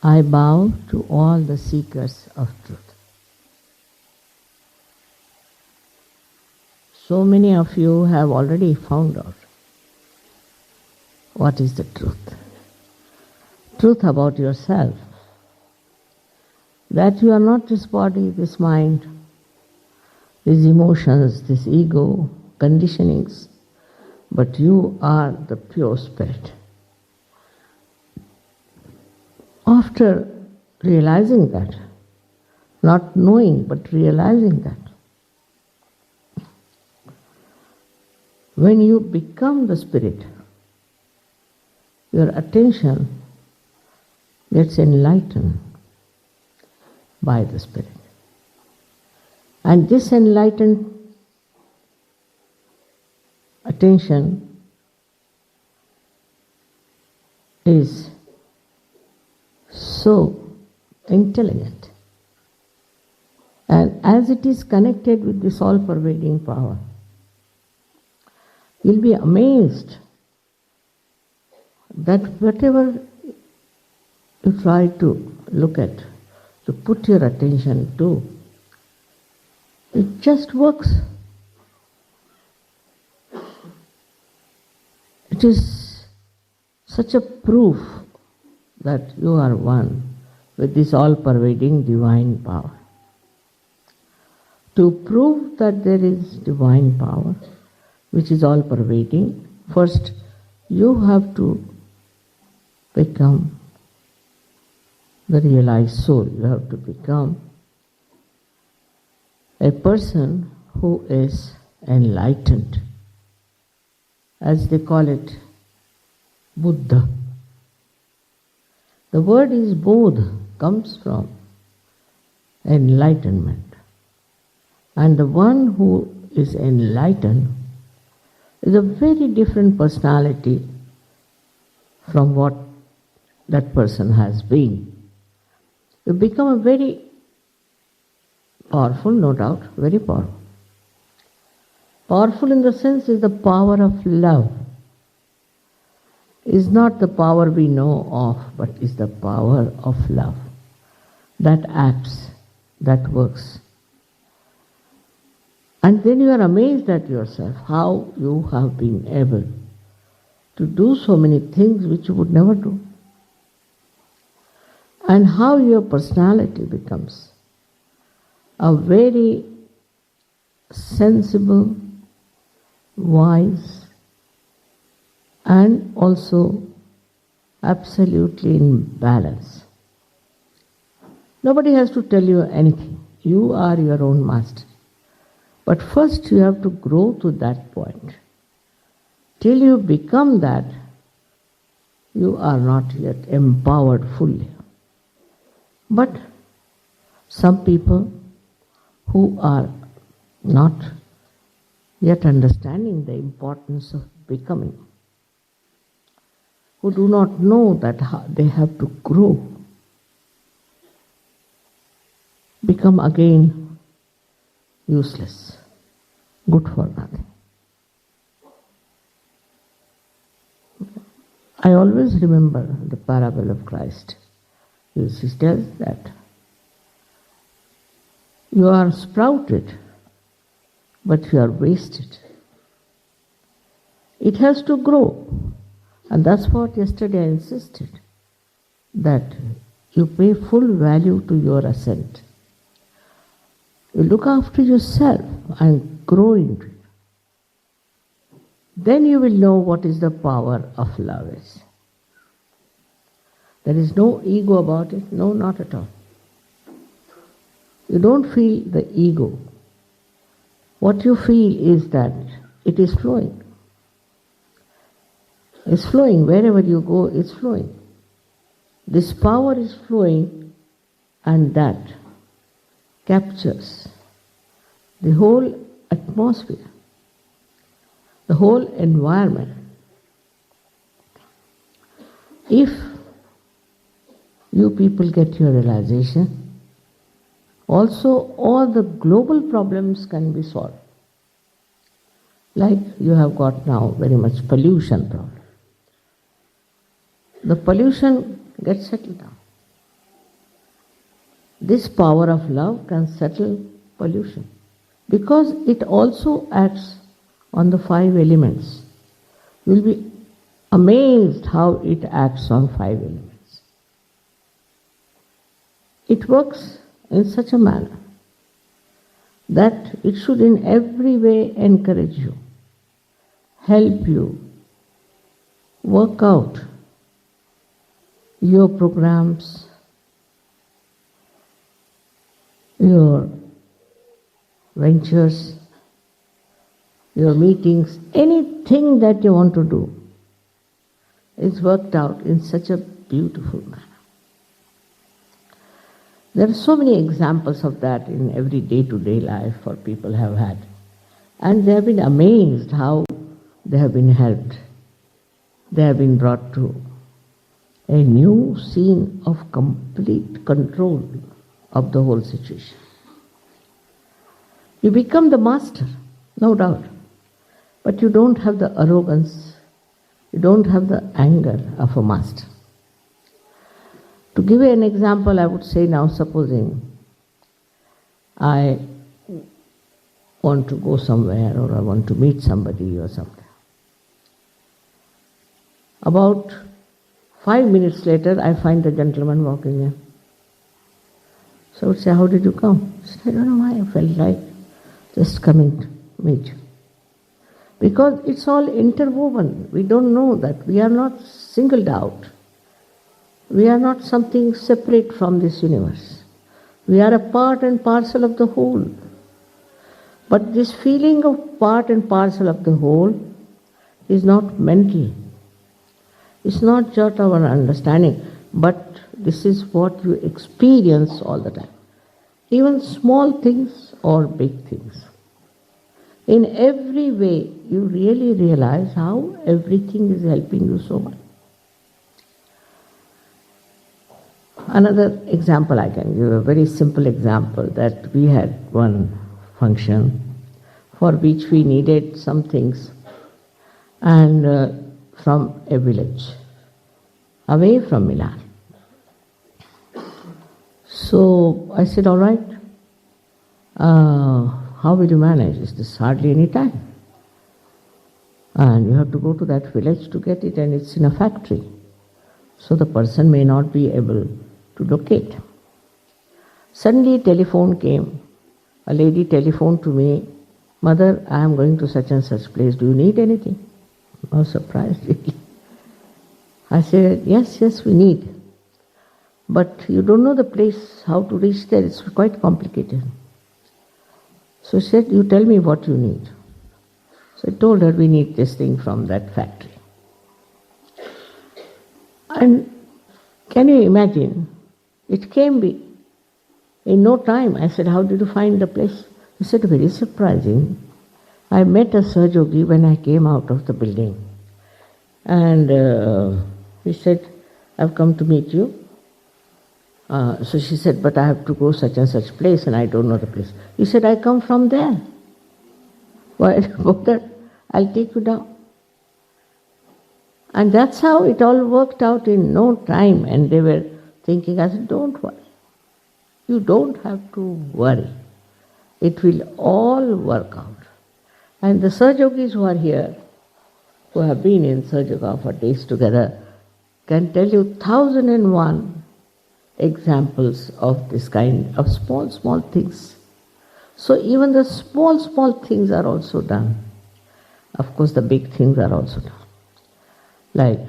I bow to all the seekers of truth. So many of you have already found out what is the truth. Truth about yourself. That you are not this body, this mind, these emotions, this ego, conditionings, but you are the pure spirit. After realizing that, not knowing but realizing that, when you become the spirit, your attention gets enlightened by the spirit. And this enlightened attention is so intelligent. And as it is connected with this all-pervading power, you'll be amazed that whatever you try to look at, to put your attention to, it just works. It is such a proof that you are one with this all-pervading divine power. To prove that there is divine power, which is all-pervading, first you have to become the realized soul. You have to become a person who is enlightened. As they call it, Buddha. The word is bodh, comes from enlightenment. And the one who is enlightened is a very different personality from what that person has been. You become a very powerful, no doubt, very powerful. Powerful in the sense is the power of love. Is not the power we know of, but is the power of love that acts, that works. And then you are amazed at yourself, how you have been able to do so many things which you would never do. And how your personality becomes a very sensible, wise, and also absolutely in balance. Nobody has to tell you anything. You are your own master. But first you have to grow to that point. Till you become that, you are not yet empowered fully. But some people who are not yet understanding the importance of becoming, who do not know that they have to grow, become again useless, good for nothing. I always remember the parable of Christ. He tells that you are sprouted, but you are wasted. It has to grow. And that's what yesterday I insisted, that you pay full value to your ascent. You look after yourself and grow into it. Then you will know what is the power of love is. There is no ego about it, no, not at all. You don't feel the ego. What you feel is that it is flowing. It's flowing. Wherever you go, it's flowing. This power is flowing, and that captures the whole atmosphere, the whole environment. If you people get your realization, also all the global problems can be solved. Like you have got now very much pollution problem. the pollution gets settled down. This power of love can settle pollution because it also acts on the 5 elements. You will be amazed how it acts on 5 elements. It works in such a manner that it should in every way encourage you, help you, work out your programs, your ventures, your meetings, anything that you want to do is worked out in such a beautiful manner. There are so many examples of that in every day-to-day life for people have had. And they have been amazed how they have been helped. They have been brought to a new scene of complete control of the whole situation. You become the master, no doubt, but you don't have the arrogance, you don't have the anger of a master. To give you an example, I would say now, supposing I want to go somewhere or I want to meet somebody or something. About 5 minutes later, I find the gentleman walking in. So I would say, how did you come? I said, I don't know why, I felt like just coming to meet you. Because it's all interwoven. We don't know that. We are not singled out. We are not something separate from this universe. We are a part and parcel of the whole. But this feeling of part and parcel of the whole is not mental. It's not just our understanding, but this is what you experience all the time. Even small things or big things. In every way, you really realize how everything is helping you so much. Another example I can give, a very simple example, that we had one function for which we needed some things and from a village away from Milan. So I said, all right, how will you manage? Is this hardly any time? And you have to go to that village to get it, and it's in a factory. So the person may not be able to locate. Suddenly a telephone came. A lady telephoned to me, Mother, I am going to such and such place. Do you need anything? I was surprised really. I said, yes, we need. But you don't know the place, how to reach there. It's quite complicated. So she said, you tell me what you need. So I told her we need this thing from that factory. And can you imagine? It came in no time. I said, how did you find the place? He said, very surprising. I met a Sahaja when I came out of the building. And he said, I've come to meet you. So she said, but I have to go such and such place and I don't know the place. He said, I come from there. Why, about that, I'll take you down. And that's how it all worked out in no time. And they were thinking, I said, don't worry. You don't have to worry. It will all work out. And the Sahajogis who are here, who have been in Sahaja for days together, can tell you 1001 examples of this kind of small things. So even the small things are also done. Of course, the big things are also done. Like,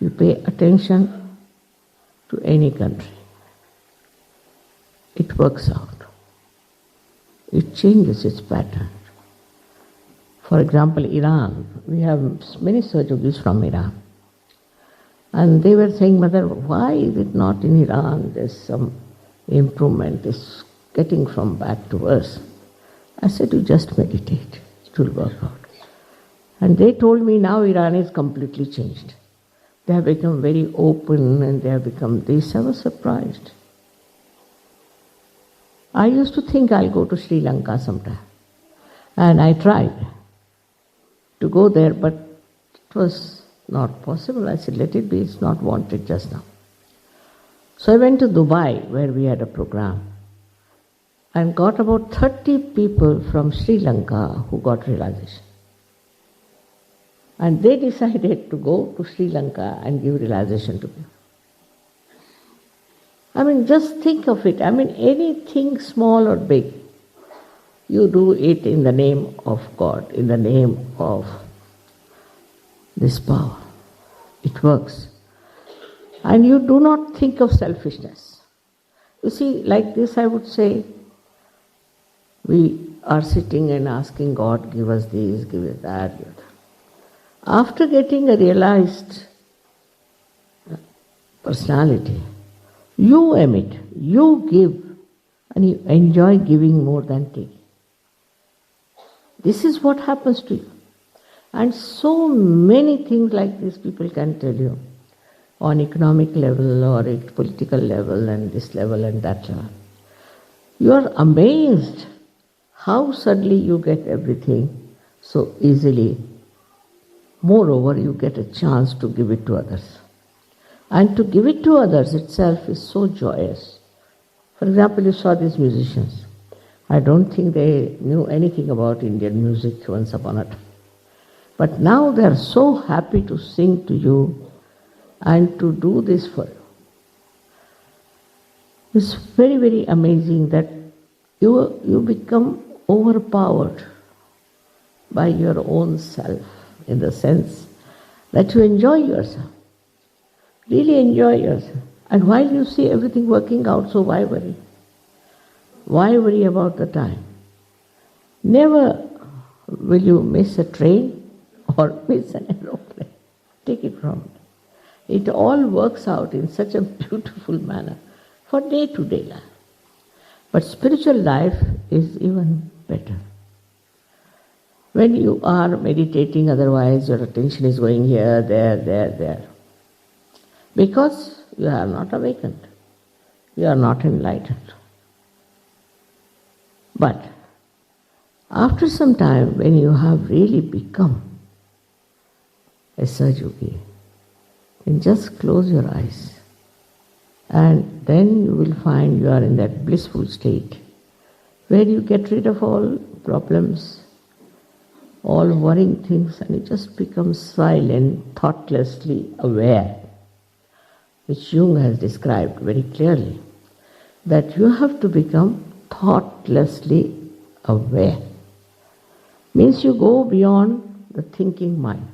you pay attention to any country, it works out. It changes its pattern. For example, Iran. We have many Sahajogis from Iran. And they were saying, Mother, why is it not in Iran there's some improvement, it's getting from bad to worse? I said, you just meditate, it will work out. And they told me now Iran is completely changed. They have become very open and they have become this. I was surprised. I used to think I'll go to Sri Lanka sometime. And I tried to go there, but it It was not possible. I said, let it be, it's not wanted just now. So I went to Dubai where we had a program and got about 30 people from Sri Lanka who got realization. And they decided to go to Sri Lanka and give realization to people. I mean, just think of it. I mean, anything small or big, you do it in the name of God, in the name of this power. It works. And you do not think of selfishness. You see, like this I would say, we are sitting and asking God, give us this, give us that, give us that. After getting a realized personality, you emit, you give, and you enjoy giving more than taking. This is what happens to you. And so many things like this people can tell you on economic level or at political level and this level and that level. You are amazed how suddenly you get everything so easily. Moreover, you get a chance to give it to others. And to give it to others itself is so joyous. For example, you saw these musicians. I don't think they knew anything about Indian music once upon a time. But now they are so happy to sing to you and to do this for you. It's very, very amazing that you become overpowered by your own self in the sense that you enjoy yourself. Really enjoy yourself. And while you see everything working out, so why worry? Why worry about the time? Never will you miss a train or miss an aeroplane. Take it from me. It all works out in such a beautiful manner for day-to-day life. But spiritual life is even better. When you are meditating, otherwise your attention is going here, there. Because you are not awakened. You are not enlightened. But after some time, when you have really become a Sahaja, then just close your eyes. And then you will find you are in that blissful state where you get rid of all problems, all worrying things, and you just become silent, thoughtlessly aware, which Jung has described very clearly, that you have to become thoughtlessly aware. Means you go beyond the thinking mind.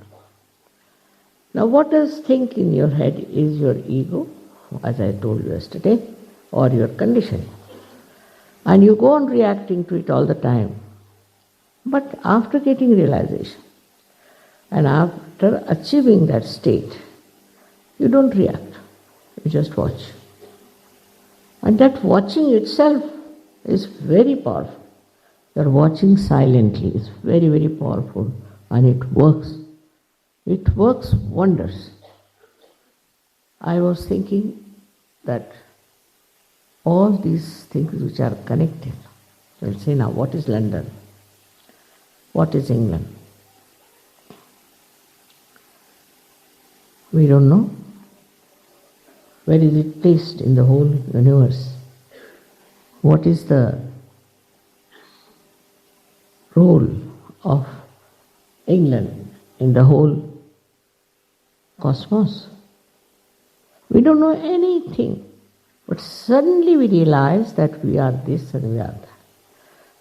Now what does think in your head is your ego, as I told you yesterday, or your conditioning. And you go on reacting to it all the time. But after getting realization, and after achieving that state, you don't react, you just watch. And that watching itself is very powerful. Your watching silently is very, very powerful, and it works. It works wonders. I was thinking that all these things which are connected, we'll say now, what is London? What is England? We don't know. Where is it placed in the whole universe? What is the role of England in the whole cosmos? We don't know anything. But suddenly we realize that we are this and we are that.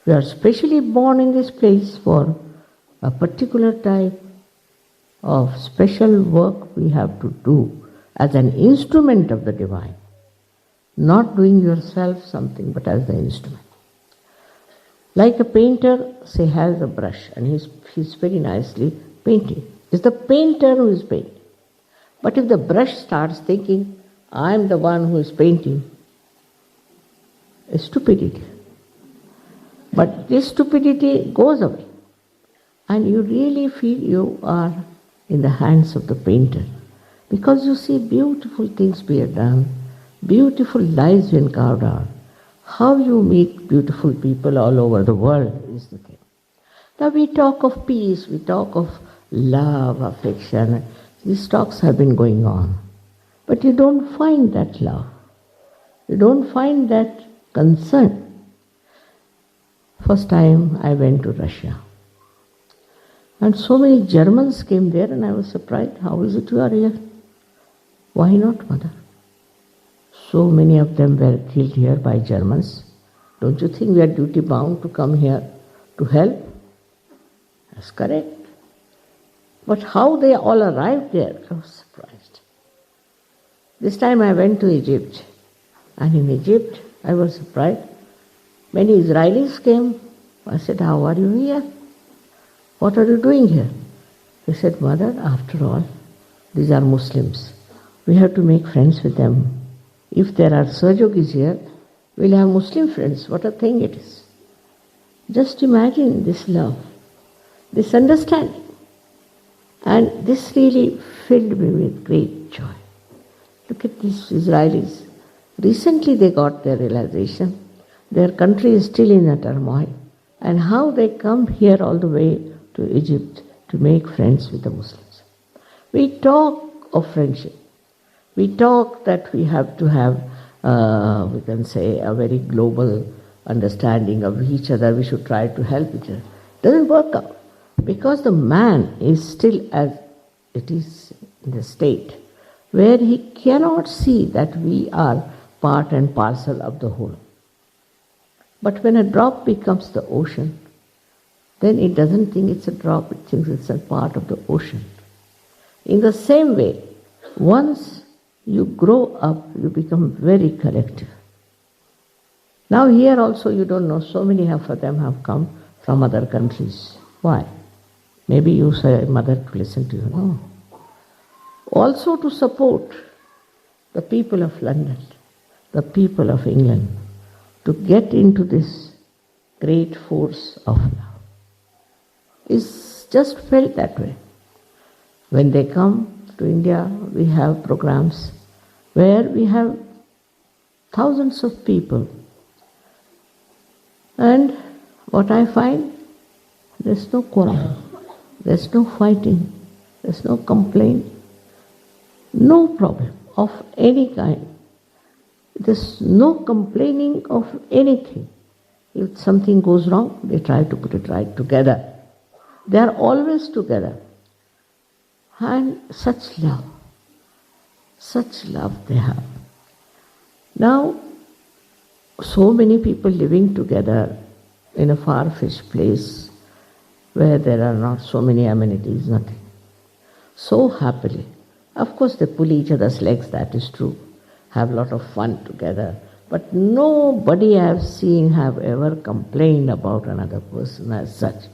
We are specially born in this place for a particular type of special work we have to do as an instrument of the divine. Not doing yourself something, but as the instrument. Like a painter, say, has a brush and he's very nicely painting. It's the painter who is painting. But if the brush starts thinking, I am the one who is painting, it's stupidity. But this stupidity goes away. And you really feel you are in the hands of the painter. Because you see beautiful things being done, beautiful lives being carved out. How you meet beautiful people all over the world is the thing. Now we talk of peace, we talk of love, affection. These talks have been going on. But you don't find that love. You don't find that concern. First time I went to Russia. And so many Germans came there and I was surprised. How is it you are here? Why not, mother? So many of them were killed here by Germans. Don't you think we are duty bound to come here to help? That's correct. But how they all arrived there, I was surprised. This time I went to Egypt. And in Egypt, I was surprised. Many Israelis came. I said, how are you here? What are you doing here? He said, mother, after all, these are Muslims. We have to make friends with them. If there are Sahajogis here, we'll have Muslim friends. What a thing it is. Just imagine this love, this understanding. And this really filled me with great joy. Look at these Israelis. Recently they got their realization. Their country is still in a turmoil. And how they come here all the way to Egypt to make friends with the Muslims. We talk of friendship. We talk that we have to have, we can say, a very global understanding of each other. We should try to help each other. Doesn't work out. Because the man is still as it is in the state where he cannot see that we are part and parcel of the whole. But when a drop becomes the ocean, then it doesn't think it's a drop, it thinks it's a part of the ocean. In the same way, once you grow up, you become very collective. Now here also you don't know, so many of them have come from other countries. Why? Maybe you say, mother, to listen to you. No. Also to support the people of London, the people of England, to get into this great force of love. It's just felt that way. When they come to India, we have programs where we have thousands of people. And what I find, there's no quarrel, there's no fighting, there's no complaint, no problem of any kind. There's no complaining of anything. If something goes wrong, they try to put it right together. They are always together. And such love they have. Now, so many people living together in a far-fetched place where there are not so many amenities, nothing. So happily. Of course, they pull each other's legs, that is true. Have a lot of fun together. But nobody I have seen have ever complained about another person as such.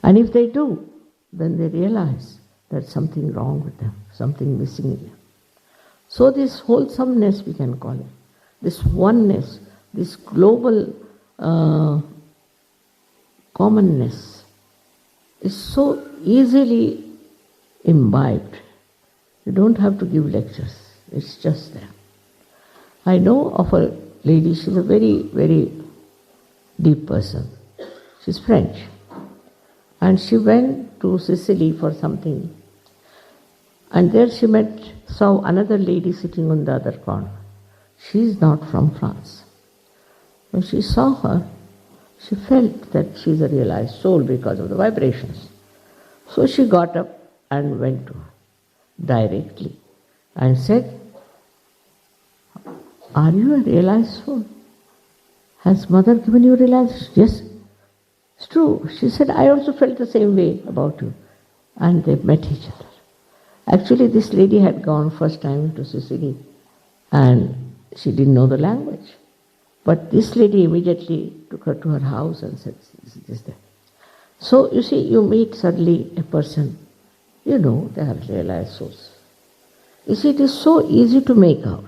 And if they do, then they realize there's something wrong with them, something missing in them. So this wholesomeness, we can call it, this oneness, this global commonness is so easily imbibed. You don't have to give lectures. It's just there. I know of a lady, she's a very, very deep person. She's French. And she went to Sicily for something. And there she saw another lady sitting on the other corner. She's not from France. When she saw her, she felt that she's a realized soul because of the vibrations. So she got up and went to her directly and said, are you a realized soul? Has mother given you realization? Yes. It's true. She said, I also felt the same way about you. And they met each other. Actually, this lady had gone first time to Sicily and she didn't know the language. But this lady immediately took her to her house and said, this, that. So, you see, you meet suddenly a person, you know they have realized souls. You see, it is so easy to make out.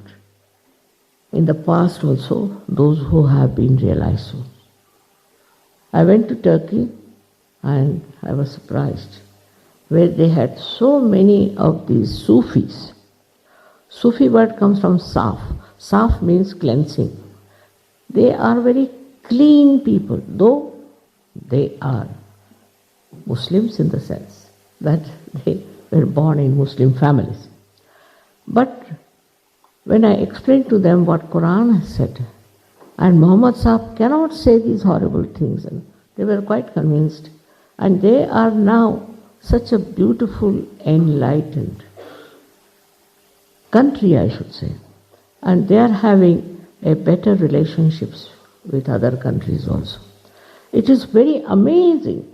In the past also, those who have been realized souls. I went to Turkey and I was surprised where they had so many of these Sufis. Sufi word comes from Saf. Saf means cleansing. They are very clean people, though they are Muslims in the sense. that they were born in Muslim families. But when I explained to them what Quran has said, and Muhammad Sahib cannot say these horrible things, and they were quite convinced. And they are now such a beautiful, enlightened country, I should say. And they are having a better relationships with other countries also. It is very amazing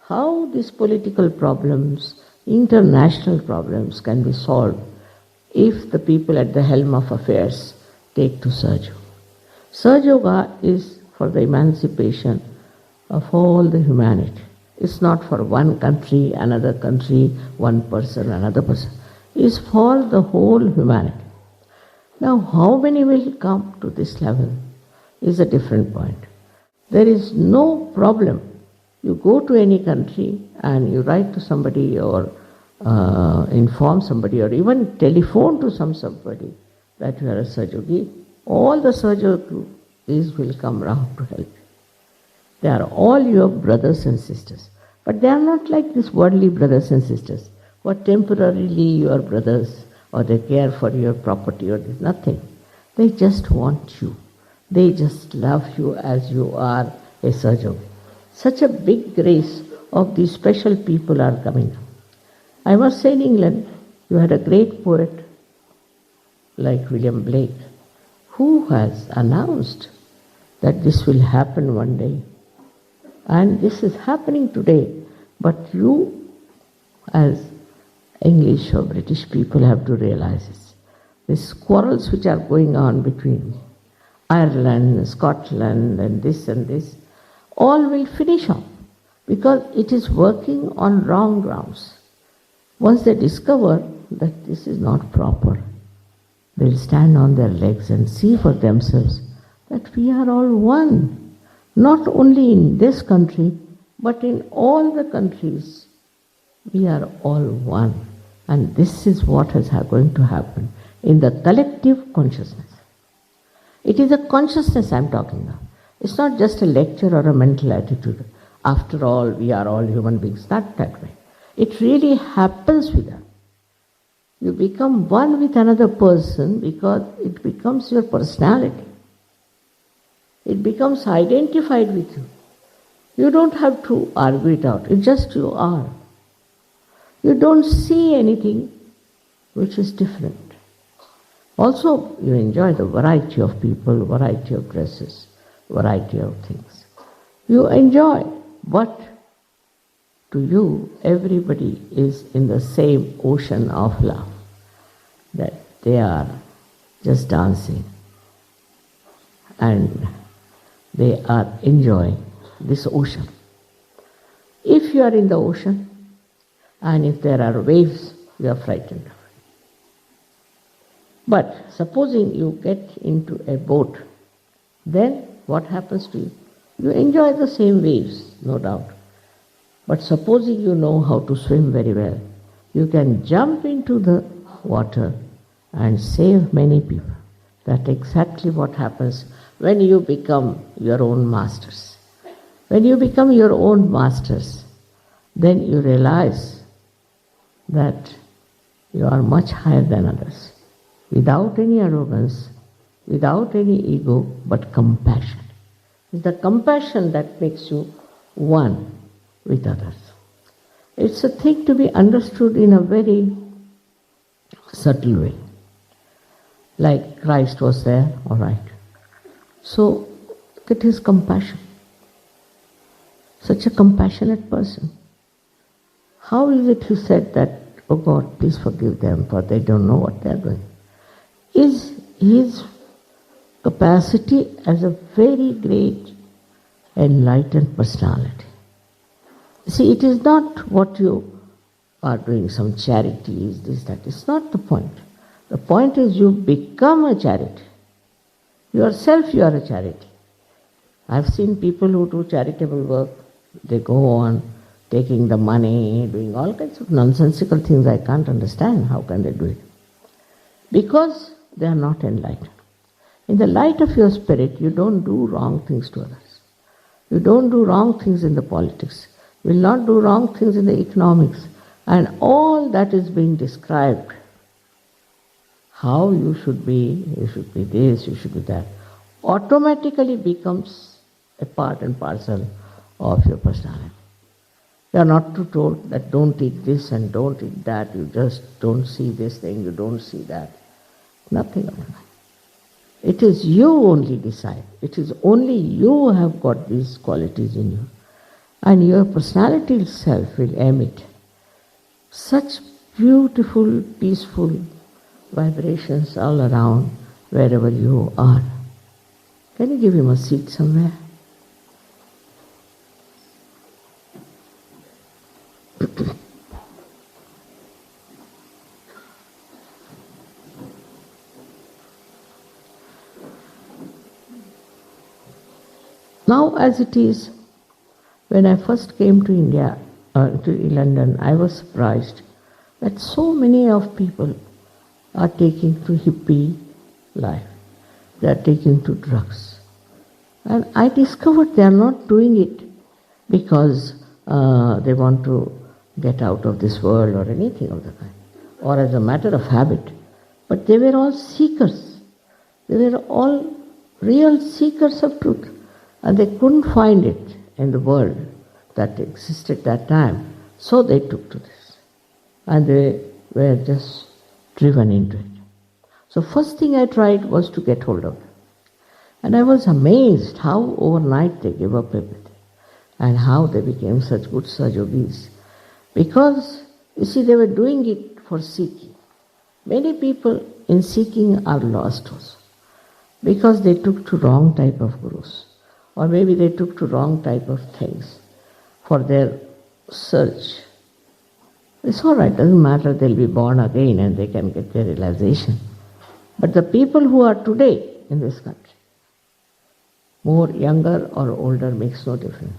how these political problems, international problems can be solved if the people at the helm of affairs take to Sahaja. Sahaja Yoga is for the emancipation of all the humanity. It's not for one country, another country, one person, another person. It's for the whole humanity. Now, how many will come to this level is a different point. There is no problem. You go to any country and you write to somebody or inform somebody or even telephone to somebody that you are a Sahaja Yogi, all the Sahaja Yogis will come round to help you. They are all your brothers and sisters. But they are not like these worldly brothers and sisters who are temporarily your brothers or they care for your property or nothing. They just want you. They just love you as you are a Sahaja Yogi. Such a big grace of these special people are coming. I must say in England, you had a great poet like William Blake who has announced that this will happen one day. And this is happening today. But you, as English or British people, have to realize this. These quarrels which are going on between Ireland, Scotland, and this, all will finish off because it is working on wrong grounds. Once they discover that this is not proper, they will stand on their legs and see for themselves that we are all one. Not only in this country, but in all the countries, we are all one. And this is what is going to happen in the collective consciousness. It is a consciousness I am talking about. It's not just a lecture or a mental attitude. After all, we are all human beings. Not that way. It really happens with us. You become one with another person because it becomes your personality. It becomes identified with you. You don't have to argue it out. It's just you are. You don't see anything which is different. Also, you enjoy the variety of people, variety of dresses, variety of things. You enjoy, but to you, everybody is in the same ocean of love, that they are just dancing and they are enjoying this ocean. If you are in the ocean and if there are waves, you are frightened. But supposing you get into a boat, then what happens to you? You enjoy the same waves, no doubt. But supposing you know how to swim very well, you can jump into the water and save many people. That's exactly what happens when you become your own masters. When you become your own masters, then you realize that you are much higher than others. Without any arrogance, without any ego, but compassion. It's the compassion that makes you one with others. It's a thing to be understood in a very subtle way. Like Christ was there, all right. So, look at his compassion. Such a compassionate person. How is it he said that, oh God, please forgive them, for they don't know what they are doing? Is his capacity as a very great enlightened personality. See, it is not what you are doing, some charities, this, that. It's not the point. The point is you become a charity. Yourself you are a charity. I've seen people who do charitable work, they go on taking the money, doing all kinds of nonsensical things I can't understand. How can they do it? Because they are not enlightened. In the light of your spirit, you don't do wrong things to others. You don't do wrong things in the politics. You will not do wrong things in the economics. And all that is being described, how you should be this, you should be that, automatically becomes a part and parcel of your personality. You are not too told that don't eat this and don't eat that, you just don't see this thing, you don't see that. Nothing of that. It is you only decide. It is only you who have got these qualities in you. And your personality itself will emit such beautiful, peaceful vibrations all around wherever you are. Can you give him a seat somewhere? Now as it is, when I first came to India, to London, I was surprised that so many of people are taking to hippie life. They are taking to drugs. And I discovered they are not doing it because they want to get out of this world or anything of the kind, or as a matter of habit. But they were all seekers. They were all real seekers of truth. And they couldn't find it in the world that existed that time. So they took to this. And they were just driven into it. So first thing I tried was to get hold of it. And I was amazed how overnight they gave up everything. And how they became such good Sajogis. Because, you see, they were doing it for seeking. Many people in seeking are lost also. Because they took to wrong type of gurus. Or maybe they took to wrong type of things for their search. It's all right, doesn't matter, they'll be born again and they can get their realization. But the people who are today in this country, more younger or older makes no difference,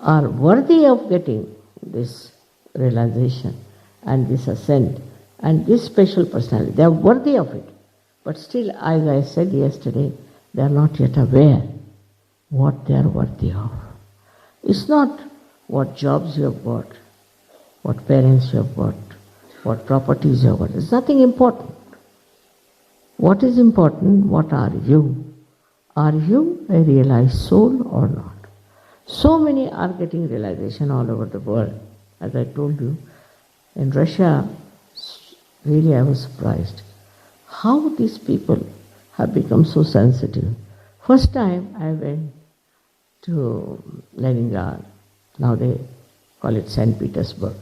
are worthy of getting this realization and this ascent and this special personality. They are worthy of it. But still, as I said yesterday, they are not yet aware what they are worthy of. It's not what jobs you have got, what parents you have got, what properties you have got. It's nothing important. What is important? What are you? Are you a realized soul or not? So many are getting realization all over the world. As I told you, in Russia, really I was surprised how these people have become so sensitive. First time I went to Leningrad, now they call it St. Petersburg.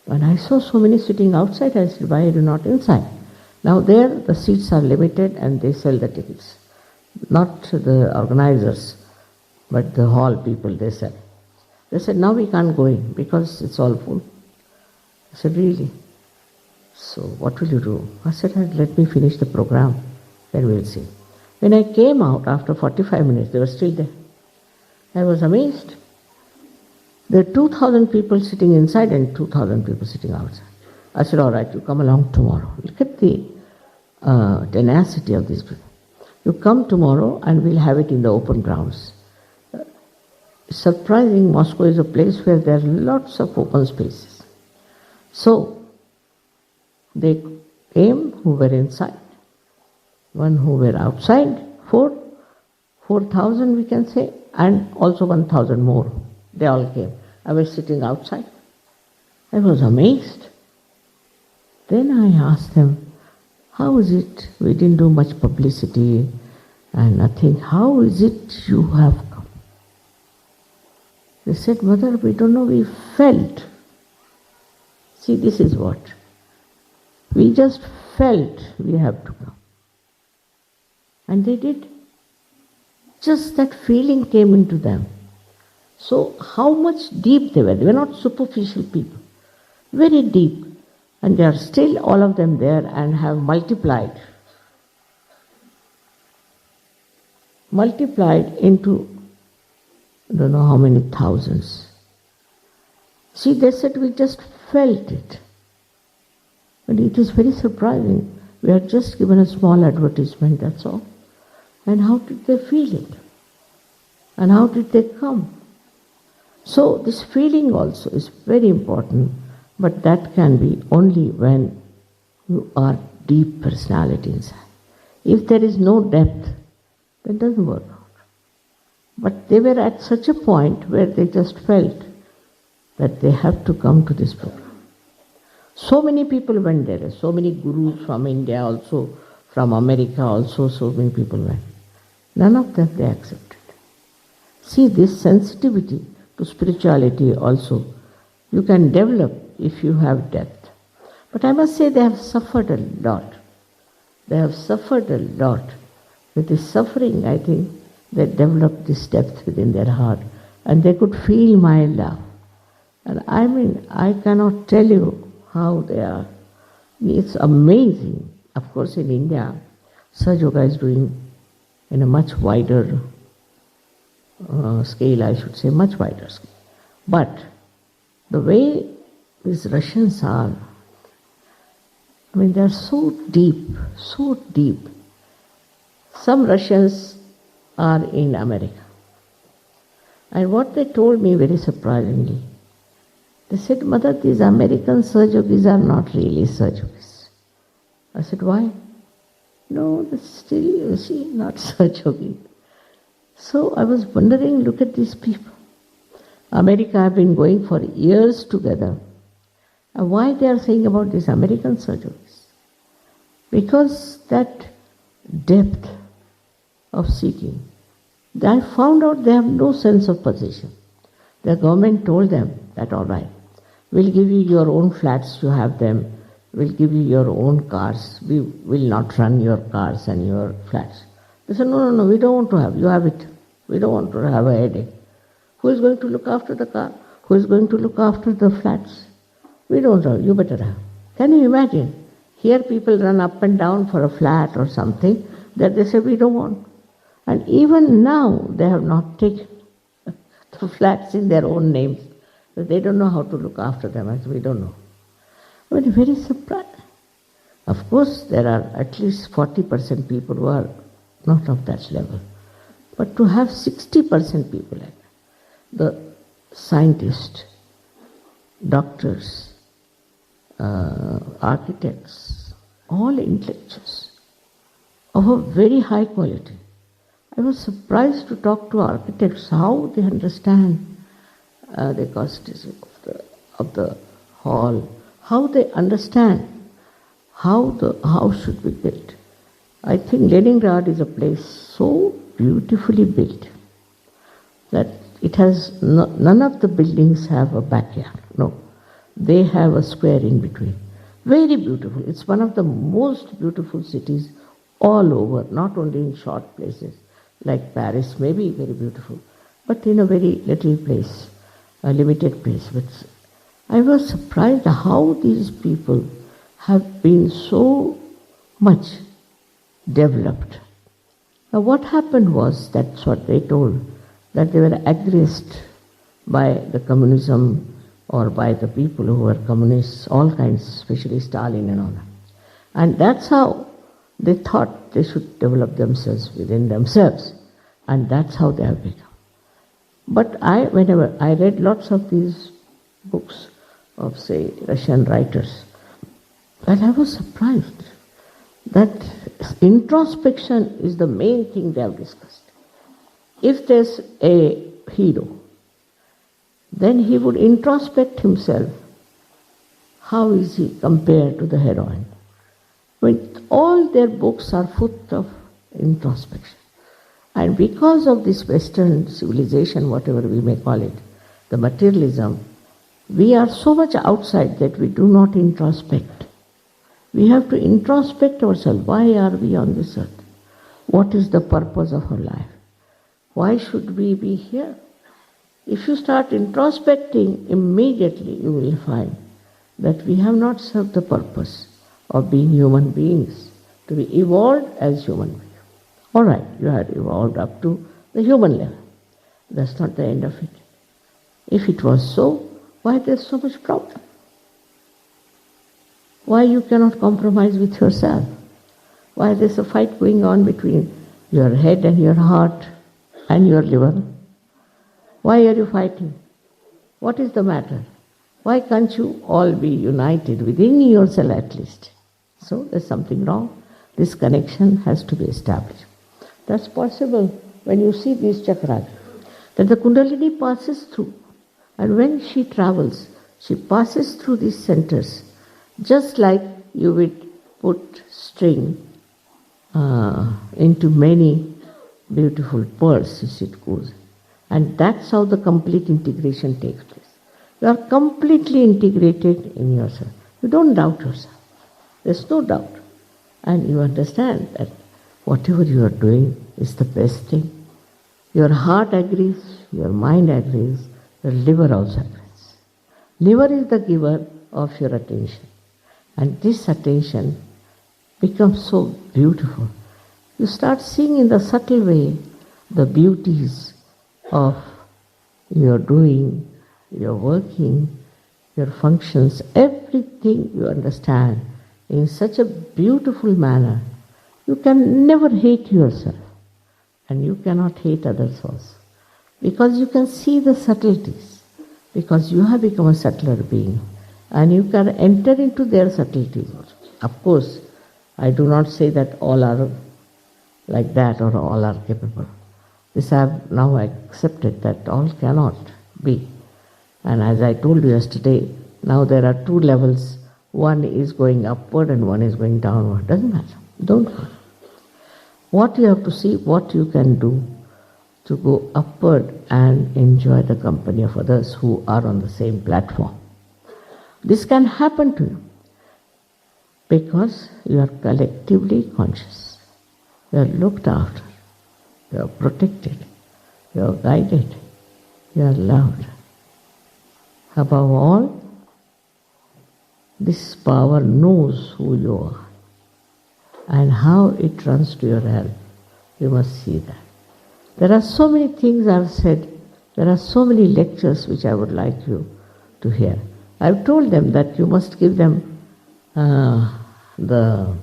When I saw so many sitting outside, I said, why are you not inside? Now there the seats are limited and they sell the tickets. Not the organizers, but the hall people, they sell. They said, now we can't go in because it's all full. I said, really? So what will you do? I said, let me finish the program, then we'll see. When I came out after 45 minutes, they were still there. I was amazed. There are 2,000 people sitting inside and 2,000 people sitting outside. I said, all right, you come along tomorrow. Look at the tenacity of these people. You come tomorrow and we'll have it in the open grounds. Surprising, Moscow is a place where there are lots of open spaces. So, they came who were inside, one who were outside, 4,000 we can say, and also 1,000 more. They all came. I was sitting outside. I was amazed. Then I asked them, how is it, we didn't do much publicity and nothing, how is it you have come? They said, Mother, we don't know, we felt. See, this is what. We just felt we have to come. And they did. Just that feeling came into them. So how much deep they were. They were not superficial people. Very deep. And they are still all of them there and have multiplied. Multiplied into I don't know how many thousands. See, they said we just felt it. But it is very surprising. We are just given a small advertisement, that's all. And how did they feel it? And how did they come? So this feeling also is very important, but that can be only when you are deep personality inside. If there is no depth, then it doesn't work out. But they were at such a point where they just felt that they have to come to this program. So many people went there, so many gurus from India also, from America also, so many people went. None of them they accepted. See, this sensitivity to spirituality also, you can develop if you have depth. But I must say they have suffered a lot. They have suffered a lot. With this suffering, I think, they developed this depth within their heart, and they could feel my love. And I mean, I cannot tell you how they are. It's amazing. Of course, in India, Sahaja Yoga is doing in a much wider scale, I should say, much wider scale. But the way these Russians are, I mean, they are so deep, so deep. Some Russians are in America. And what they told me very surprisingly, they said, Mother, these American Sahaja Yogis are not really Sahaja Yogis. I said, why? No, that's still, you see, not Sahaja Yogi. So I was wondering, look at these people. America have been going for years together. And why they are saying about these American Sahaja Yogis? Because that depth of seeking, I found out they have no sense of possession. The government told them that, all right, we'll give you your own flats, you have them, we'll give you your own cars, we will not run your cars and your flats. They said, no, we don't want to have, you have it. We don't want to have a headache. Who is going to look after the car? Who is going to look after the flats? We don't have, you better have. Can you imagine? Here people run up and down for a flat or something that they say we don't want. And even now they have not taken the flats in their own names. They don't know how to look after them, as we don't know. I mean, very surprised. Of course, there are at least 40% people who are not of that level. But to have 60% people like that, the scientists, doctors, architects, all intellectuals of a very high quality. I was surprised to talk to architects how they understand the causticism of the hall, how they understand how the house should be built. I think Leningrad is a place so beautifully built that it has none of the buildings have a backyard. No, they have a square in between. Very beautiful. It's one of the most beautiful cities all over, not only in short places like Paris, maybe very beautiful, but in a very little place, a limited place. But I was surprised how these people have been so much developed. Now what happened was, that's what they told, that they were aggressed by the communism or by the people who were communists, all kinds, especially Stalin and all that. And that's how they thought they should develop themselves within themselves. And that's how they have become. But whenever I read lots of these books of, say, Russian writers, and I was surprised that introspection is the main thing they have discussed. If there's a hero, then he would introspect himself. How is he compared to the heroine? When all their books are full of introspection. And because of this Western civilization, whatever we may call it, the materialism, we are so much outside that we do not introspect. We have to introspect ourselves. Why are we on this earth? What is the purpose of our life? Why should we be here? If you start introspecting, immediately you will find that we have not served the purpose of being human beings, to be evolved as human beings. All right, you had evolved up to the human level. That's not the end of it. If it was so, why there's so much problem? Why you cannot compromise with yourself? Why there's a fight going on between your head and your heart and your liver? Why are you fighting? What is the matter? Why can't you all be united within yourself at least? So there's something wrong. This connection has to be established. That's possible when you see these chakras, that the Kundalini passes through. And when she travels, she passes through these centers, just like you would put string into many beautiful pearls, as it goes. And that's how the complete integration takes place. You are completely integrated in yourself. You don't doubt yourself. There's no doubt. And you understand that whatever you are doing is the best thing. Your heart agrees, your mind agrees, your liver also agrees. Liver is the giver of your attention. And this attention becomes so beautiful. You start seeing in the subtle way the beauties of your doing, your working, your functions, everything you understand in such a beautiful manner. You can never hate yourself, and you cannot hate others also, because you can see the subtleties, because you have become a subtler being, and you can enter into their subtleties also. Of course, I do not say that all are like that or all are capable. This I have now accepted that all cannot be. And as I told you yesterday, now there are two levels. One is going upward and one is going downward. Doesn't matter. Don't worry. What you have to see, what you can do to go upward and enjoy the company of others who are on the same platform. This can happen to you because you are collectively conscious. You are looked after. You are protected. You are guided. You are loved. Above all, this power knows who you are and how it runs to your help. You must see that. There are so many things I have said. There are so many lectures which I would like you to hear. I have told them that you must give them the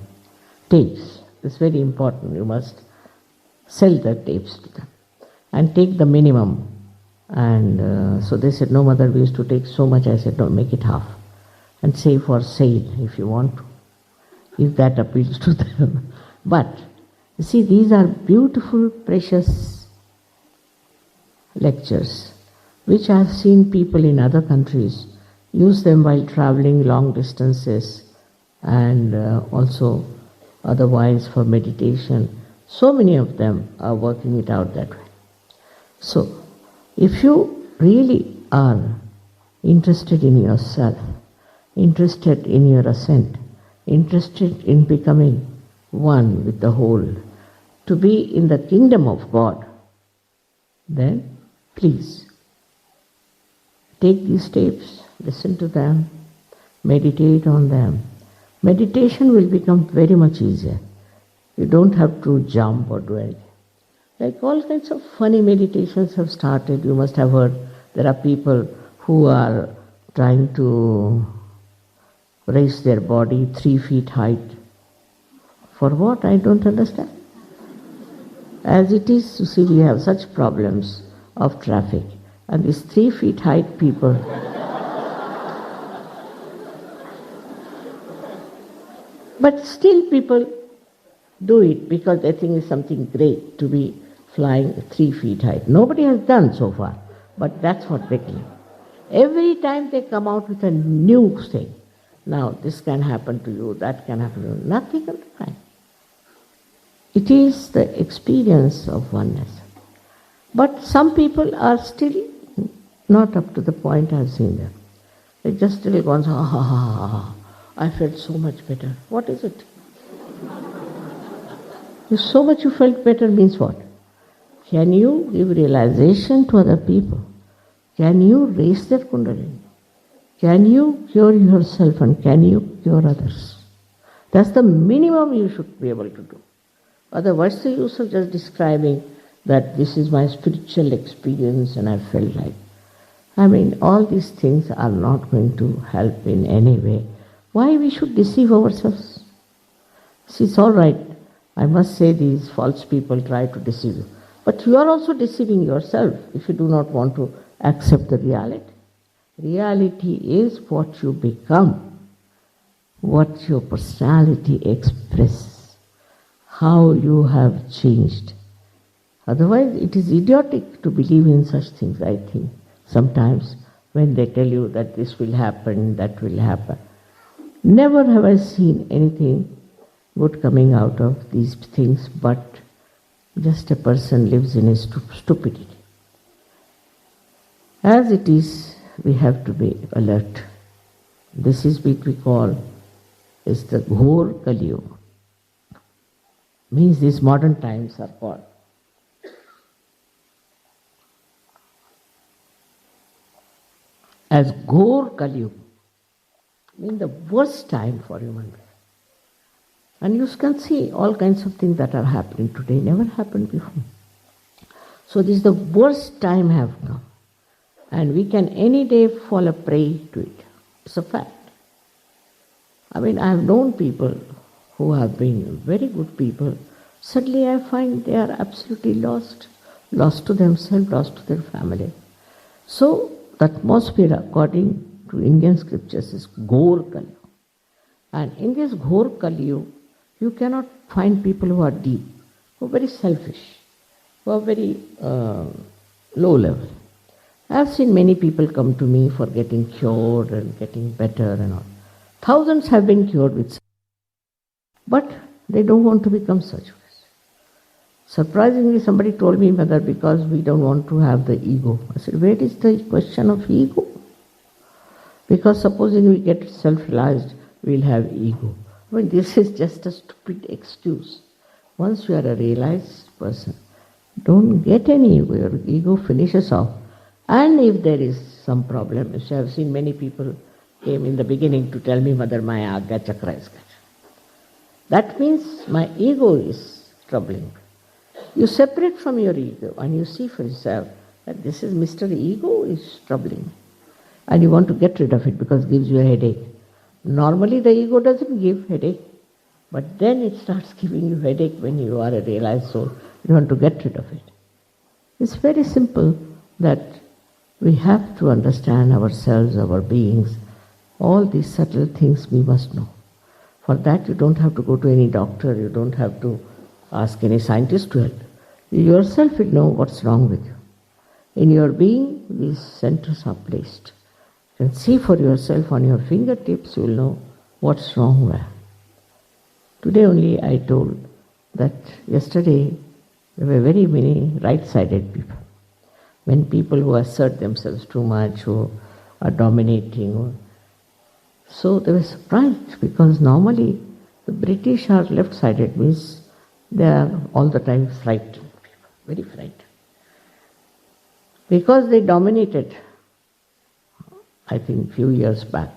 tapes. It's very important. You must sell the tapes to them and take the minimum. And so they said, no mother, we used to take so much. I said, no, make it half and say for sale if you want to, if that appeals to them. But you see, these are beautiful, precious lectures which I have seen people in other countries use them while traveling long distances and also otherwise for meditation. So many of them are working it out that way. So, if you really are interested in yourself, interested in your ascent, interested in becoming one with the whole, to be in the kingdom of God, then please take these tapes, listen to them, meditate on them. Meditation will become very much easier. You don't have to jump or do anything. Like all kinds of funny meditations have started. You must have heard there are people who are trying to raise their body 3 feet height. For what? I don't understand. As it is, you see, we have such problems of traffic. And these 3 feet height people but still people do it because they think it's something great to be flying 3 feet height. Nobody has done so far, but that's what they claim. Every time they come out with a new thing. Now, this can happen to you, that can happen to you. Nothing of the kind. It is the experience of oneness. But some people are still not up to the point I've seen them. They just still go on, ha ha ha ha ha. I felt so much better. What is it? If so much you felt better means what? Can you give realization to other people? Can you raise their kundalini? Can you cure yourself and can you cure others? That's the minimum you should be able to do. Otherwise, what's the use of just describing that this is my spiritual experience and I felt like. I mean, all these things are not going to help in any way. Why we should deceive ourselves? See, it's all right. I must say these false people try to deceive you. But you are also deceiving yourself if you do not want to accept the reality. Reality is what you become, what your personality expresses, how you have changed. Otherwise, it is idiotic to believe in such things, I think, sometimes when they tell you that this will happen, that will happen. Never have I seen anything good coming out of these things, but just a person lives in his stupidity. As it is, we have to be alert. This is what we call is the Ghor Kali Yuga. Means these modern times are called. As Ghor Kali Yuga, means the worst time for human being. And you can see all kinds of things that are happening today, never happened before. So this is the worst time have come. And we can any day fall a prey to it. It's a fact. I mean, I have known people who have been very good people. Suddenly I find they are absolutely lost to themselves, lost to their family. So the atmosphere, according to Indian scriptures, is Ghor Kali. And in this Ghor Kali, you cannot find people who are deep, who are very selfish, who are very low level. I have seen many people come to me for getting cured and getting better and all. Thousands have been cured with, but they don't want to become such. Surprisingly, somebody told me, Mother, because we don't want to have the ego. I said, where is the question of ego? Because supposing we get self-realized, we'll have ego. I mean, this is just a stupid excuse. Once you are a realized person, don't get any ego. Your ego finishes off. And if there is some problem, I have seen many people came in the beginning to tell me, Mother, my Agya Chakra is cut. That means my ego is troubling. You separate from your ego and you see for yourself that this is Mr. Ego is troubling. And you want to get rid of it because it gives you a headache. Normally the ego doesn't give headache, but then it starts giving you headache when you are a realized soul. You want to get rid of it. It's very simple that we have to understand ourselves, our beings. All these subtle things we must know. For that you don't have to go to any doctor, you don't have to ask any scientist to help. You yourself will know what's wrong with you. In your being, these centers are placed. You can see for yourself on your fingertips, you will know what's wrong where. Today only I told that yesterday there were very many right-sided people. When people who assert themselves too much, who are dominating. So they were surprised because normally the British are left-sided, means they are all the time frightened, very frightened. Because they dominated, I think few years back,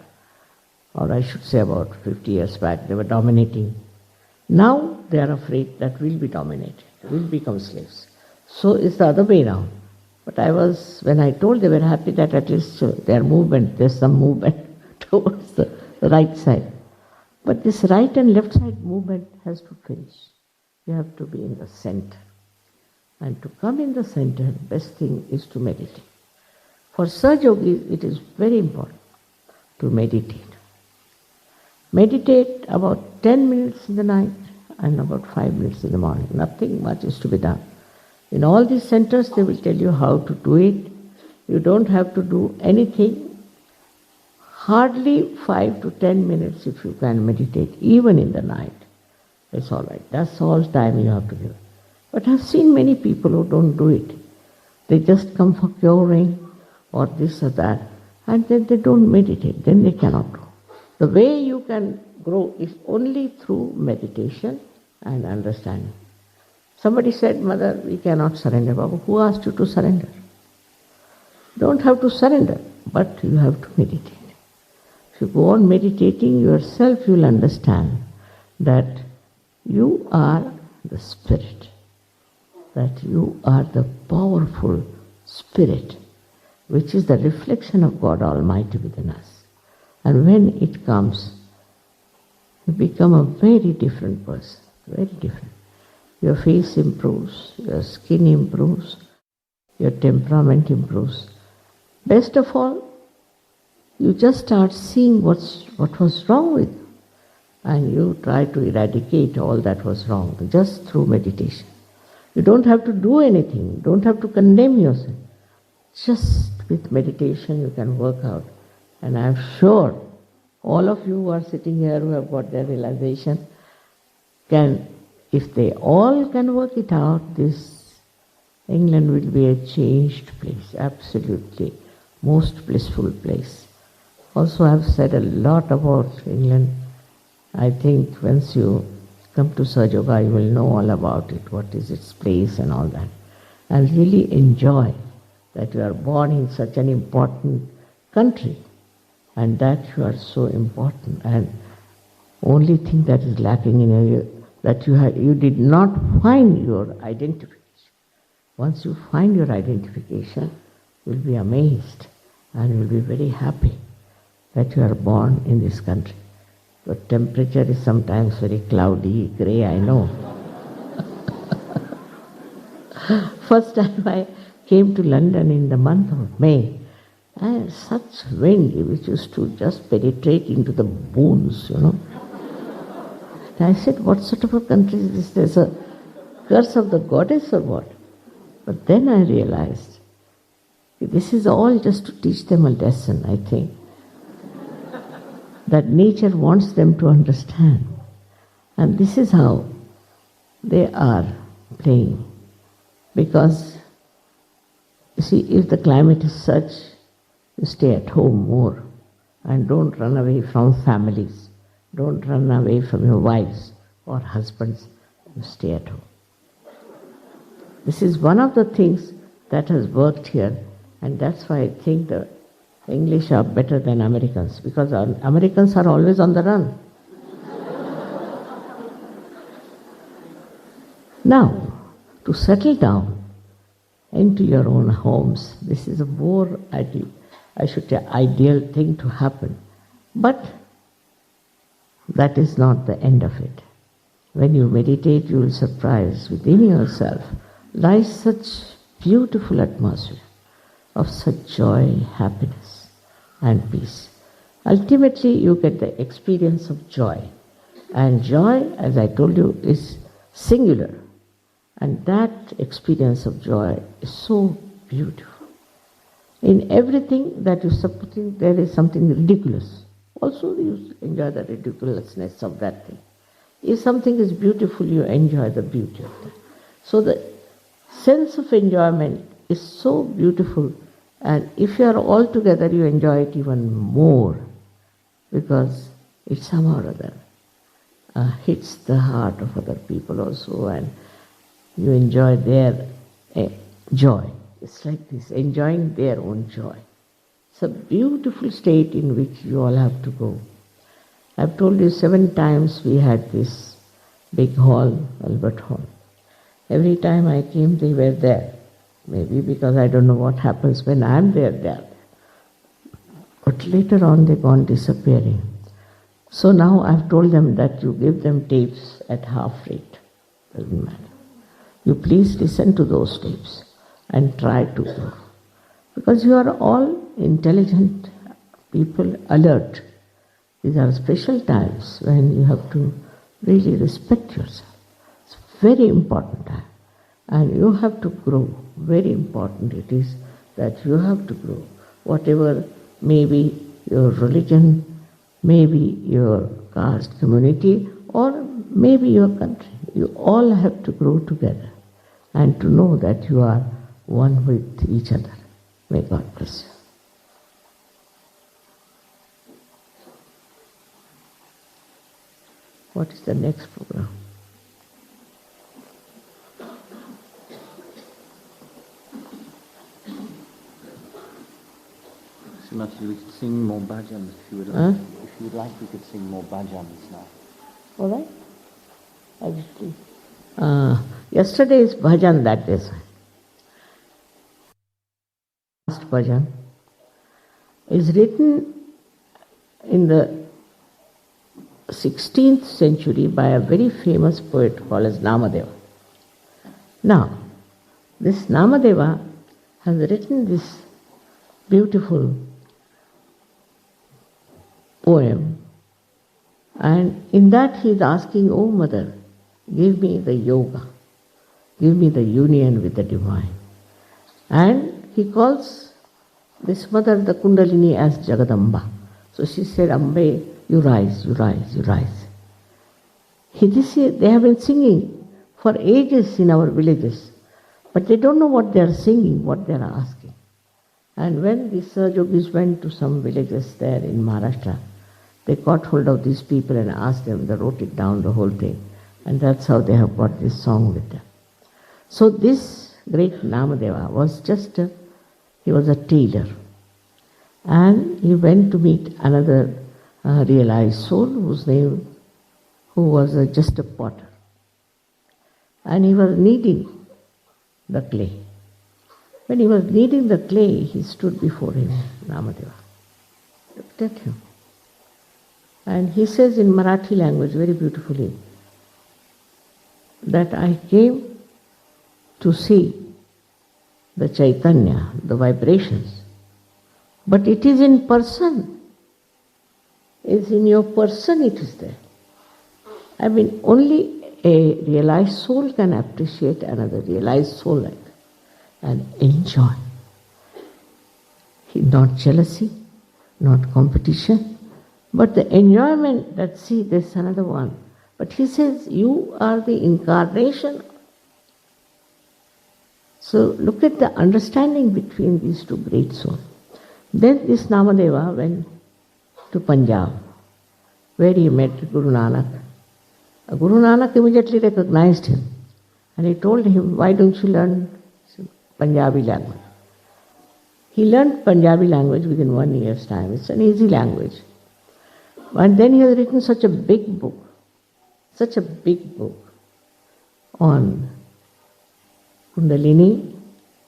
or I should say about 50 years back, they were dominating. Now they are afraid that we'll be dominated, we'll become slaves. So it's the other way around. But when I told, they were happy that at least there's some movement towards the right side. But this right and left side movement has to finish. You have to be in the center. And to come in the center, the best thing is to meditate. For Sahaja Yogis, it is very important to meditate. Meditate about 10 minutes in the night and about 5 minutes in the morning. Nothing much is to be done. In all these centers, they will tell you how to do it. You don't have to do anything. Hardly 5 to 10 minutes if you can meditate, even in the night. It's all right. That's all time you have to give. But I've seen many people who don't do it. They just come for curing or this or that, and then they don't meditate. Then they cannot grow. The way you can grow is only through meditation and understanding. Somebody said, Mother, we cannot surrender. Baba, who asked you to surrender? You don't have to surrender, but you have to meditate. If you go on meditating yourself, you will understand that you are the spirit, that you are the powerful spirit, which is the reflection of God Almighty within us. And when it comes, you become a very different person, very different. Your face improves, your skin improves, your temperament improves. Best of all, you just start seeing what was wrong with you, and you try to eradicate all that was wrong just through meditation. You don't have to do anything, you don't have to condemn yourself. Just with meditation you can work out. And I am sure all of you who are sitting here who have got their realization can, if they all can work it out, this England will be a changed place, absolutely most blissful place. Also, I have said a lot about England. I think once you come to Sahaja, you will know all about it, what is its place and all that. And really enjoy that you are born in such an important country and that you are so important. And only thing that is lacking in you, that you did not find your identification. Once you find your identification, you will be amazed and you will be very happy that you are born in this country. The temperature is sometimes very cloudy, grey, I know. First time I came to London in the month of May, I had such wind which used to just penetrate into the bones, And I said, what sort of a country is this? There's a curse of the goddess or what? But then I realized, this is all just to teach them a lesson, I think. That nature wants them to understand. And this is how they are playing. Because, you see, if the climate is such, you stay at home more and don't run away from families. Don't run away from your wives or husbands. You stay at home. This is one of the things that has worked here, and that's why I think the English are better than Americans, because Americans are always on the run. Now, to settle down into your own homes, this is a more ideal thing to happen. But that is not the end of it. When you meditate, you will surprise within yourself lies such beautiful atmosphere of such joy, happiness and peace. Ultimately, you get the experience of joy. And joy, as I told you, is singular. And that experience of joy is so beautiful. In everything that you support, there is something ridiculous. Also, you enjoy the ridiculousness of that thing. If something is beautiful, you enjoy the beauty of that. So the sense of enjoyment is so beautiful, and if you are all together, you enjoy it even more, because it somehow or other hits the heart of other people also, and you enjoy their joy. It's like this, enjoying their own joy. It's a beautiful state in which you all have to go. I've told you 7 times we had this big hall, Albert Hall. Every time I came, they were there. Maybe because I don't know what happens when I'm there, they are there. But later on they've gone disappearing. So now I've told them that you give them tapes at half rate. Doesn't matter. You please listen to those tapes and try to go. Because you are all intelligent people, alert. These are special times when you have to really respect yourself. It's a very important time. And you have to grow. Very important it is that you have to grow. Whatever may be your religion, maybe your caste community, or maybe your country. You all have to grow together and to know that you are one with each other. May God bless you. What is the next program? Mataji, we could sing more bhajans if you would like. If you would like, we could sing more bhajans now. All right? Actually, yesterday's bhajan that is. Last bhajan is written in the 16th century by a very famous poet called as Namadeva. Now, this Namadeva has written this beautiful poem. And in that he is asking, "Oh Mother, give me the yoga, give me the union with the divine." And he calls this mother, the Kundalini, as Jagadamba. So she said, "Ambe, you rise, you rise, you rise." They have been singing for ages in our villages, but they don't know what they are singing, what they are asking. And when the Sahajogis went to some villages there in Maharashtra, they caught hold of these people and asked them, they wrote it down, the whole thing. And that's how they have got this song with them. So this great Namadeva was he was a tailor. And he went to meet another realized soul who was just a potter. And he was kneading the clay. When he was kneading the clay, he stood before him, Namadeva. Looked at him. And he says in Marathi language very beautifully that I came to see the Chaitanya, the vibrations, but it is in person. It's in your person it is there. I mean, only a realized soul can appreciate another realized soul like that and enjoy. Not jealousy, not competition, but the enjoyment that, see, there's another one. But he says, you are the incarnation. So look at the understanding between these two great souls. Then this Namadeva went to Punjab, where he met Guru Nanak. Guru Nanak immediately recognized him, and he told him, why don't you learn Punjabi language? He learned Punjabi language within 1 year's time. It's an easy language. And then he has written such a big book on Kundalini,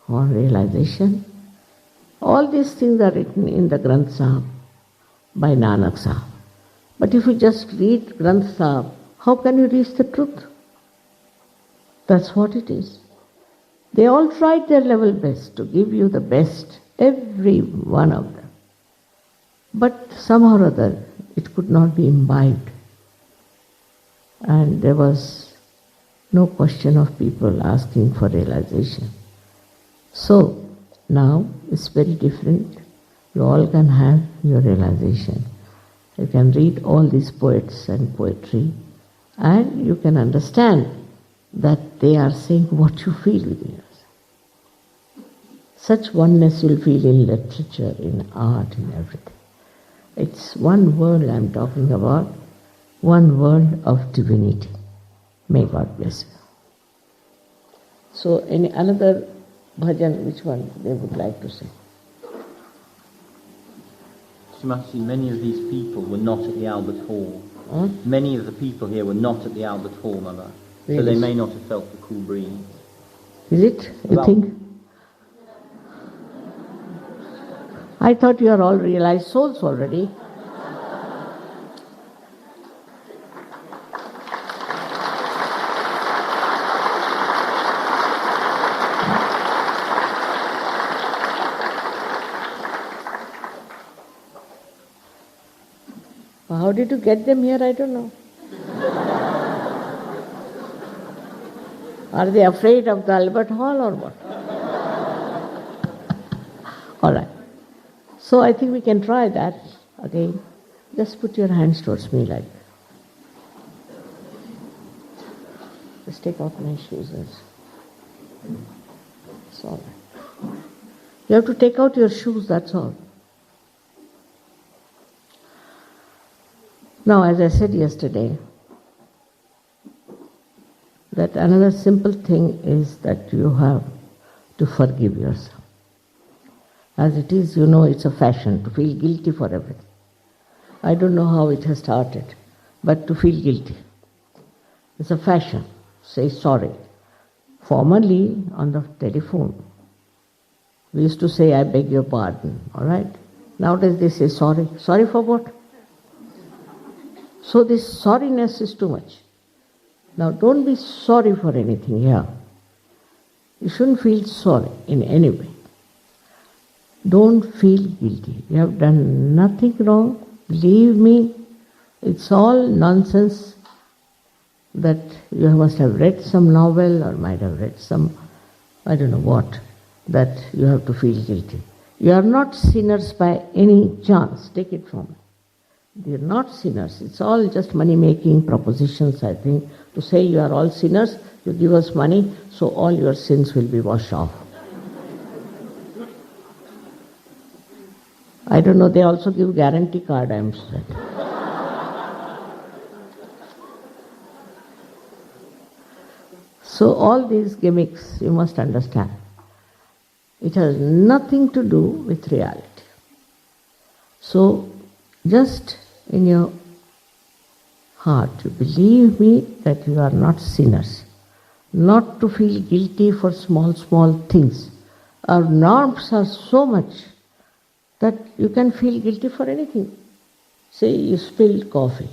on realization. All these things are written in the Granth Sahib by Nanak Sahib. But if you just read Granth Sahib, how can you reach the truth? That's what it is. They all tried their level best to give you the best, every one of them. But somehow or other, it could not be imbibed. And there was no question of people asking for realization. So, now it's very different. You all can have your realization. You can read all these poets and poetry, and you can understand that they are saying what you feel within yourself. Such oneness you'll feel in literature, in art, in everything. It's one world I'm talking about, one world of divinity. May God bless you. So, any another bhajan, which one they would like to say? Mataji, many of these people were not at the Albert Hall. Huh? Many of the people here were not at the Albert Hall, Mother. Really? So they may not have felt the cool breeze. Is it? You Well, think? I thought you are all realized souls already. How did you get them here? I don't know. Are they afraid of the Albert Hall or what? All right. So I think we can try that again. Just put your hands towards me like that. Just take out my shoes. It's all right. You have to take out your shoes, that's all. Now, as I said yesterday, that another simple thing is that you have to forgive yourself. As it is, you know, it's a fashion to feel guilty for everything. I don't know how it has started, but to feel guilty. It's a fashion. Say sorry. Formerly, on the telephone, we used to say, I beg your pardon, all right? Nowadays they say sorry. Sorry for what? So this sorriness is too much. Now don't be sorry for anything here. You shouldn't feel sorry in any way. Don't feel guilty. You have done nothing wrong. Believe me, it's all nonsense that you must have read some novel or might have read some, I don't know what, that you have to feel guilty. You are not sinners by any chance, take it from me. You are not sinners. It's all just money-making propositions, I think, to say you are all sinners, you give us money, so all your sins will be washed off. I don't know, they also give guarantee card, I am saying. So all these gimmicks, you must understand, it has nothing to do with reality. So just in your heart, you believe me that you are not sinners. Not to feel guilty for small things. Our norms are so much that you can feel guilty for anything. Say you spilled coffee.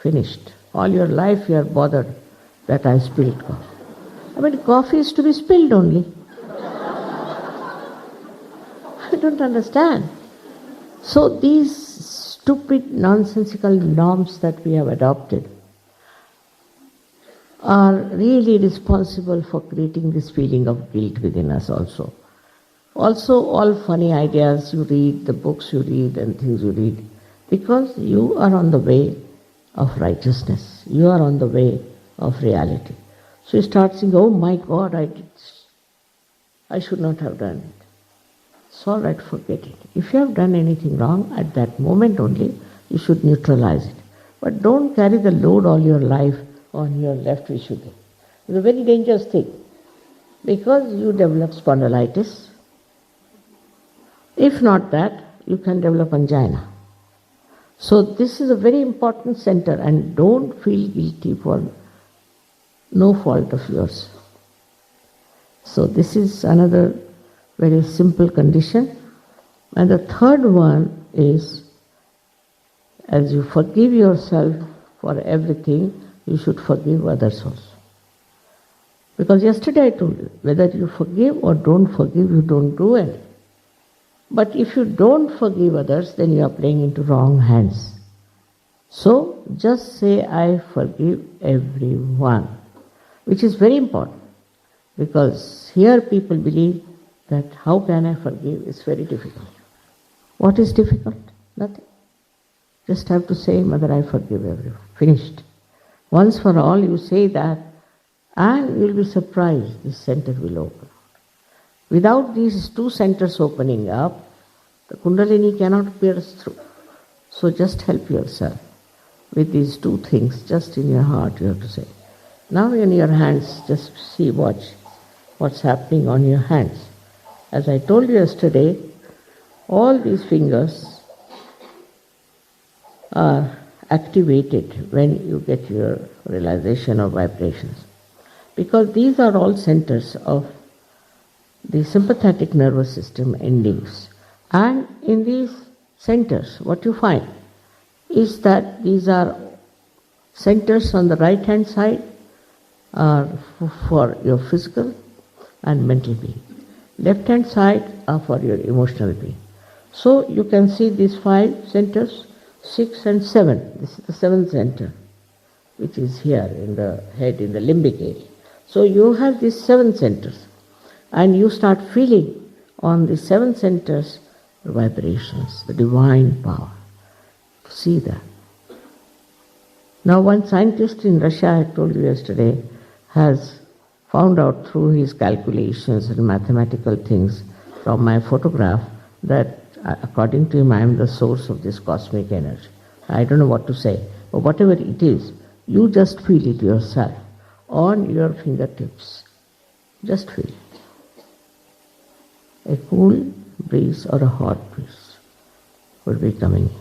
Finished. All your life you are bothered that I spilled coffee. I mean, coffee is to be spilled only. I don't understand. So these stupid, nonsensical norms that we have adopted are really responsible for creating this feeling of guilt within us also. Also, all funny ideas you read, the books you read and things you read, because you are on the way of righteousness. You are on the way of reality. So you start saying, oh my God, I did this. I should not have done it. It's all right, forget it. If you have done anything wrong, at that moment only, you should neutralize it. But don't carry the load all your life on your left Vishuddhi. It's a very dangerous thing. Because you develop spondylitis. If not that, you can develop angina. So this is a very important center, and don't feel guilty for no fault of yours. So this is another very simple condition. And the third one is, as you forgive yourself for everything, you should forgive others also. Because yesterday I told you, whether you forgive or don't forgive, you don't do anything. But if you don't forgive others, then you are playing into wrong hands. So just say, I forgive everyone, which is very important. Because here people believe that how can I forgive? It's very difficult. What is difficult? Nothing. Just have to say, Mother, I forgive everyone. Finished. Once for all you say that, and you'll be surprised, this center will open. Without these two centers opening up, the Kundalini cannot pierce through. So just help yourself with these two things, just in your heart you have to say. Now in your hands, just see, watch what's happening on your hands. As I told you yesterday, all these fingers are activated when you get your realization of vibrations. Because these are all centers of the sympathetic nervous system endings. And in these centers, what you find is that these are centers on the right hand side are for your physical and mental being. Left hand side are for your emotional being. So you can see these 5 centers, 6 and 7. This is the 7th center, which is here in the head, in the limbic area. So you have these 7 centers, and you start feeling on the 7 centers vibrations, the divine power. See that. Now one scientist in Russia, I told you yesterday, has found out through his calculations and mathematical things from my photograph that according to him I am the source of this cosmic energy. I don't know what to say, but whatever it is, you just feel it yourself on your fingertips. Just feel it. A cool breeze or a hot breeze will be coming in.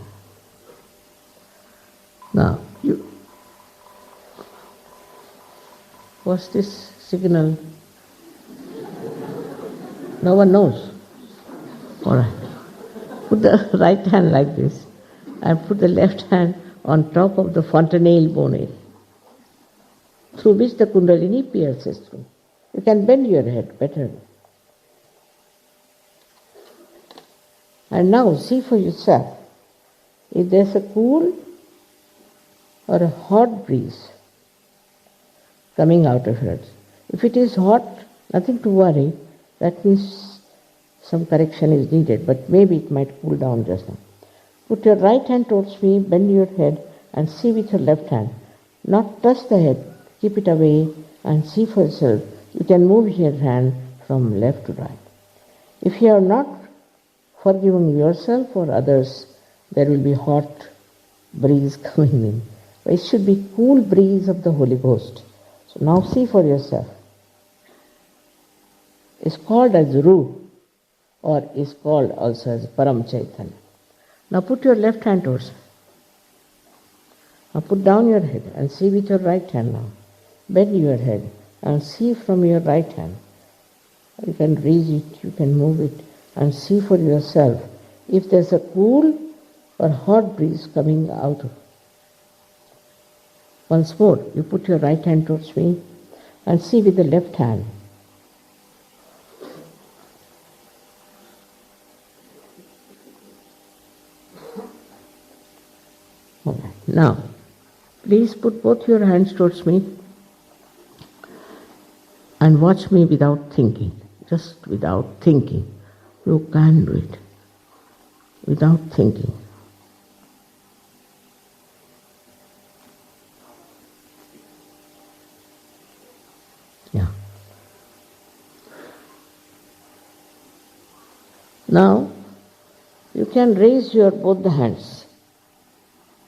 Now, what's this signal? No one knows. All right. Put the right hand like this and put the left hand on top of the fontanelle bone, through which the Kundalini pierces through. You can bend your head better. And now see for yourself. If there's a cool or a hot breeze coming out of it, if it is hot, nothing to worry, that means some correction is needed, but maybe it might cool down just now. Put your right hand towards me, bend your head and see with your left hand. Not touch the head, keep it away and see for yourself. You can move your hand from left to right. If you are not forgiving yourself or others, there will be hot breeze coming in. But it should be cool breeze of the Holy Ghost. So now see for yourself. It's called as Ru, or is called also as Param Chaitanya. Now put your left hand towards me. Now put down your head and see with your right hand now. Bend your head and see from your right hand. You can raise it, you can move it and see for yourself if there's a cool or hot breeze coming out of it. Once more, you put your right hand towards me and see with the left hand. Okay. Now, please put both your hands towards me and watch me without thinking, just without thinking. You can do it without thinking. Yeah. Now, you can raise your both the hands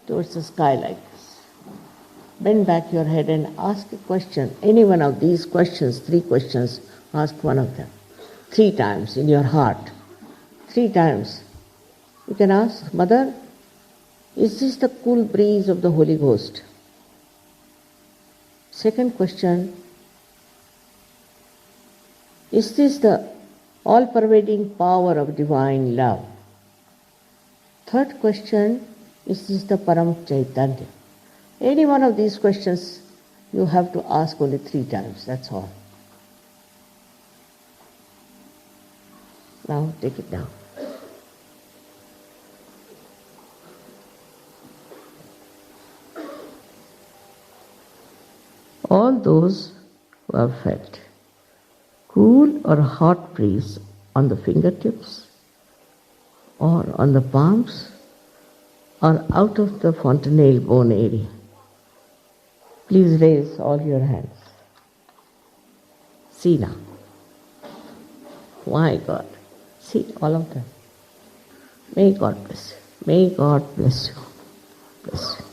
towards the sky like this. Bend back your head and ask a question. Any one of these questions, 3 questions, ask one of them. 3 times in your heart. 3 times. You can ask, Mother, is this the cool breeze of the Holy Ghost? Second question, is this the all-pervading power of divine love? Third question, is this the Param Chaitanya? Any one of these questions you have to ask only 3 times, that's all. Now take it down. All those who have felt cool or hot breeze on the fingertips or on the palms or out of the fontanelle bone area, please raise all your hands. See now. My God. See all of them. May God bless you. May God bless you. Bless you.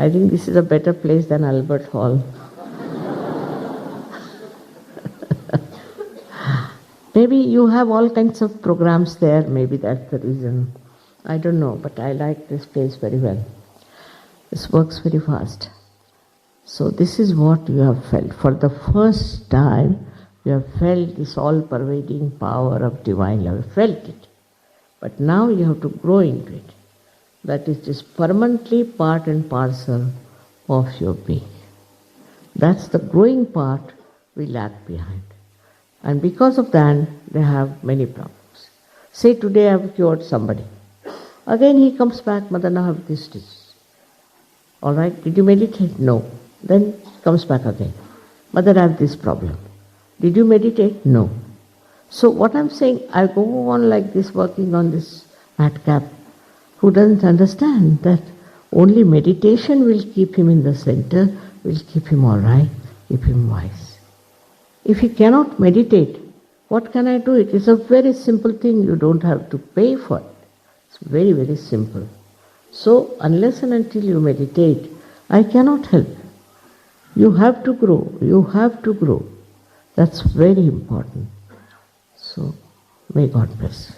I think this is a better place than Albert Hall. Maybe you have all kinds of programs there, maybe that's the reason. I don't know, but I like this place very well. This works very fast. So this is what you have felt. For the first time, you have felt this all-pervading power of divine love. You felt it. But now you have to grow into it. That is just permanently part and parcel of your being. That's the growing part we lag behind. And because of that, they have many problems. Say today I have cured somebody. Again he comes back, Mother, now I have this disease. Alright, did you meditate? No. Then he comes back again. Mother, I have this problem. Did you meditate? No. So what I'm saying, I go on like this, working on this madcap, who doesn't understand that only meditation will keep him in the center, will keep him alright, keep him wise. If he cannot meditate, what can I do? It is a very simple thing. You don't have to pay for it. It's very, very simple. So, unless and until you meditate, I cannot help you. You have to grow. You have to grow. That's very important. So, may God bless you.